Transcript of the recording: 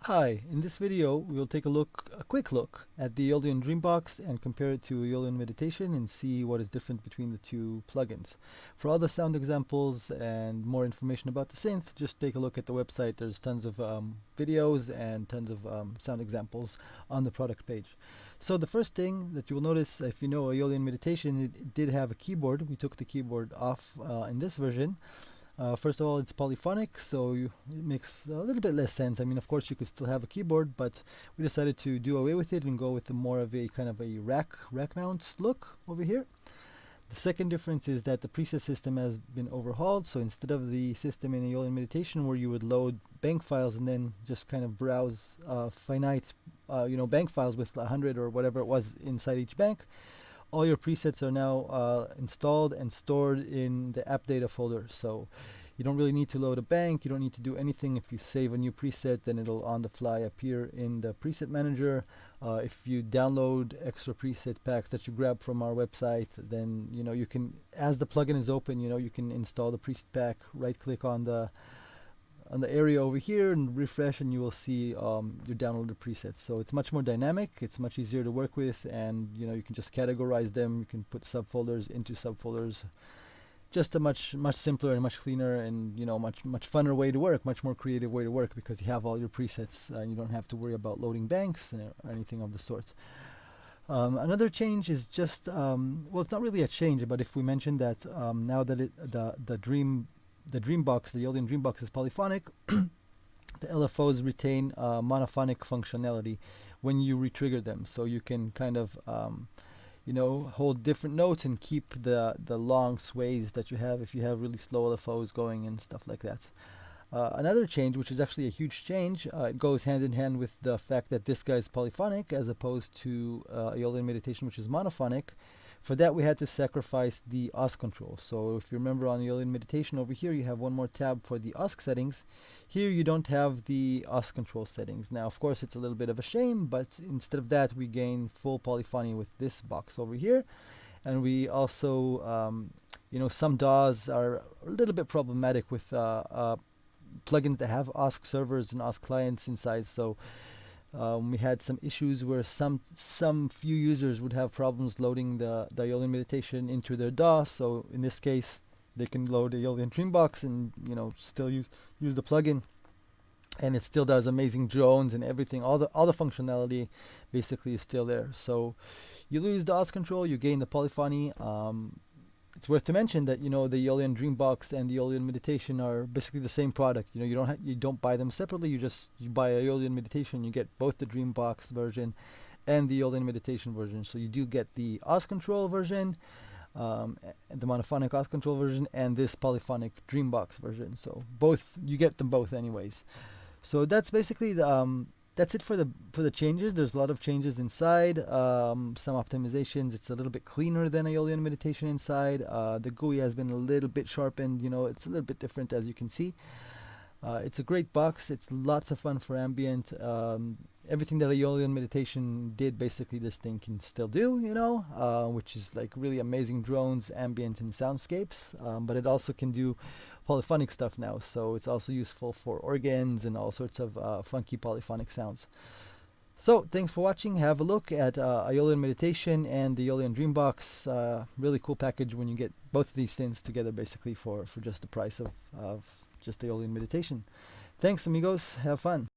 Hi, in this video we'll take a quick look at the Aeolian Dream Box and compare it to Aeolian Meditation and see what is different between the two plugins. For all the sound examples and more information about the synth, just take a look at the website. There's tons of videos and tons of sound examples on the product page. So the first thing that you will notice, if you know Aeolian Meditation, it did have a keyboard. We took the keyboard off in this version. First of all, it's polyphonic, so it makes a little bit less sense. I mean, of course, you could still have a keyboard, but we decided to do away with it and go with more of a kind of a rack mount look over here. The second difference is that the preset system has been overhauled. So instead of the system in Aeolian Meditation where you would load bank files and then just kind of browse finite, bank files with 100 or whatever it was inside each bank, all your presets are now installed and stored in the app data folder. So you don't really need to load a bank. You don't need to do anything. If you save a new preset, then it'll on the fly appear in the preset manager. If you download extra preset packs that you grab from our website, then you can, as the plugin is open, you can install the preset pack, right click on the area over here and refresh, and you will see your downloaded presets. So it's much more dynamic, it's much easier to work with, and you can just categorize them. You can put subfolders into subfolders. Just a much simpler and much cleaner and much funner way to work, much more creative way to work, because you have all your presets. You don't have to worry about loading banks or anything of the sort. Another change is just well, it's not really a change, but if we mention that now that the Dream Box, the Aeolian Dream Box, is polyphonic, the LFOs retain monophonic functionality when you retrigger them. So you can kind of hold different notes and keep the long sways that you have if you have really slow LFOs going and stuff like that. Another change, which is actually a huge change, it goes hand in hand with the fact that this guy is polyphonic as opposed to Aeolian Meditation, which is monophonic. For that, we had to sacrifice the OSC control. So if you remember on Aeolian Meditation over here, you have one more tab for the OSC settings. Here you don't have the OSC control settings. Now, of course, it's a little bit of a shame, but instead of that, we gain full polyphony with this box over here. And we also, some DAWs are a little bit problematic with plugins that have OSC servers and OSC clients inside. So we had some issues where some few users would have problems loading the Aeolian Meditation into their DAW. So in this case, they can load the Aeolian Dream Box and still use the plugin, and it still does amazing drones and everything. All the functionality basically is still there. So you lose the OSC control, you gain the polyphony. It's worth to mention that the Aeolian Dream Box and the Aeolian Meditation are basically the same product. You don't buy them separately. You buy Aeolian Meditation, you get both the Dream Box version and the Aeolian Meditation version. So you do get the OSC control version, the monophonic OSC control version, and this polyphonic Dream Box version. So you get them both anyways. So that's basically that's it for the changes. There's a lot of changes inside, some optimizations. It's a little bit cleaner than Aeolian Meditation inside. The GUI has been a little bit sharpened. It's a little bit different, as you can see. It's a great box. It's lots of fun for ambient. Everything that Aeolian Meditation did, basically this thing can still do, which is like really amazing drones, ambient, and soundscapes. But it also can do polyphonic stuff now, so it's also useful for organs and all sorts of funky polyphonic sounds. So thanks for watching. Have a look at Aeolian Meditation and the Aeolian Dream Box. Really cool package when you get both of these things together, basically for just the price of just Aeolian Meditation. Thanks, amigos. Have fun.